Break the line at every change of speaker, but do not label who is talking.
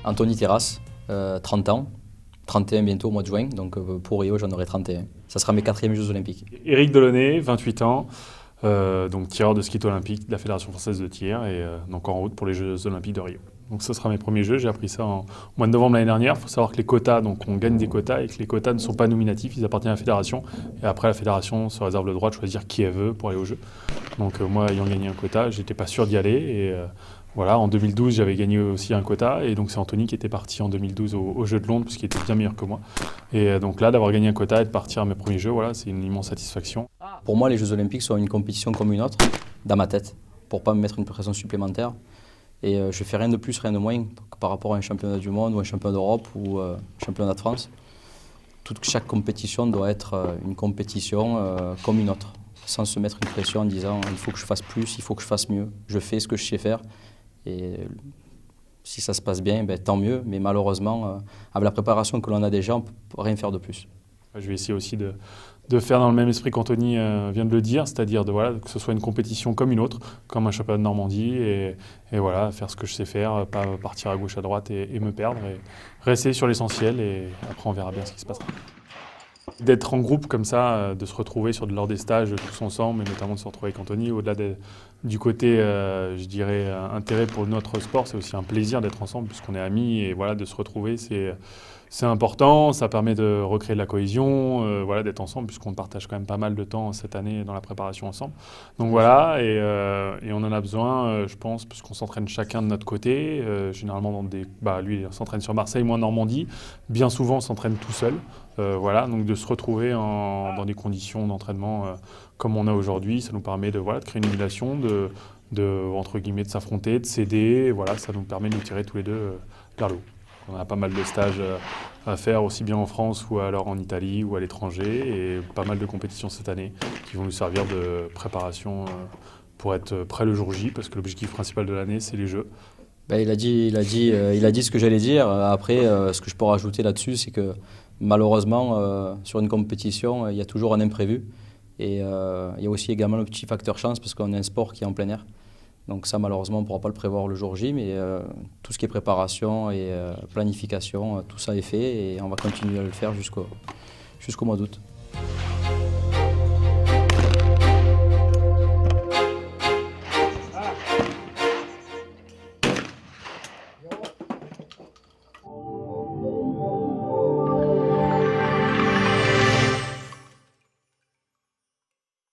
Anthony Terrasse, 30 ans, 31 bientôt au mois de juin, donc pour Rio j'en aurai 31. Ça sera mes 4e Jeux Olympiques.
Éric Delaunay, 28 ans, donc tireur de ski olympique de la Fédération française de tir et donc en route pour les Jeux Olympiques de Rio. Donc ce sera mes premiers Jeux, j'ai appris ça au mois de novembre l'année dernière. Il faut savoir que les quotas, donc on gagne des quotas et que les quotas ne sont pas nominatifs, ils appartiennent à la fédération. Et après la fédération se réserve le droit de choisir qui elle veut pour aller aux Jeux. Donc moi ayant gagné un quota, j'étais pas sûr d'y aller et voilà, en 2012 j'avais gagné aussi un quota et donc c'est Anthony qui était parti en 2012 aux Jeux de Londres parce qu'il était bien meilleur que moi. Et donc là d'avoir gagné un quota et de partir à mes premiers Jeux, voilà, c'est une immense satisfaction.
Pour moi les Jeux Olympiques sont une compétition comme une autre, dans ma tête, pour pas me mettre une pression supplémentaire. Et je fais rien de plus, rien de moins par rapport à un championnat du monde ou un championnat d'Europe ou un championnat de France. Chaque compétition doit être une compétition comme une autre, sans se mettre une pression en disant il faut que je fasse plus, il faut que je fasse mieux. Je fais ce que je sais faire et si ça se passe bien, ben, tant mieux. Mais malheureusement, avec la préparation que l'on a déjà, on ne peut rien faire de plus.
Je vais essayer aussi de faire dans le même esprit qu'Anthony vient de le dire, c'est-à-dire voilà, que ce soit une compétition comme une autre, comme un championnat de Normandie, et voilà, faire ce que je sais faire, pas partir à gauche, à droite et me perdre, et rester sur l'essentiel, et après on verra bien ce qui se passera. D'être en groupe comme ça, de se retrouver lors des stages tous ensemble, et notamment de se retrouver avec Anthony, au-delà du côté, je dirais, intérêt pour notre sport, c'est aussi un plaisir d'être ensemble, puisqu'on est amis, et voilà, de se retrouver, c'est important, ça permet de recréer de la cohésion, voilà, d'être ensemble, puisqu'on partage quand même pas mal de temps cette année dans la préparation ensemble. Donc voilà, et on en a besoin, je pense, puisqu'on s'entraîne chacun de notre côté, généralement lui il s'entraîne sur Marseille, moi en Normandie, bien souvent on s'entraîne tout seul. Voilà, donc de se retrouver dans des conditions d'entraînement comme on a aujourd'hui, ça nous permet de créer une émulation, entre guillemets, de s'affronter, de s'aider. Voilà, ça nous permet de nous tirer tous les deux vers le haut. On a pas mal de stages à faire, aussi bien en France ou alors en Italie ou à l'étranger, et pas mal de compétitions cette année qui vont nous servir de préparation pour être prêt le jour J, parce que l'objectif principal de l'année, c'est les Jeux.
Ben, il a dit ce que j'allais dire. Après, ce que je peux rajouter là-dessus, c'est que malheureusement, sur une compétition, il y a toujours un imprévu. Et il y a aussi également le petit facteur chance, parce qu'on est un sport qui est en plein air. Donc ça, malheureusement, on ne pourra pas le prévoir le jour J, mais tout ce qui est préparation et planification, tout ça est fait et on va continuer à le faire jusqu'au mois d'août.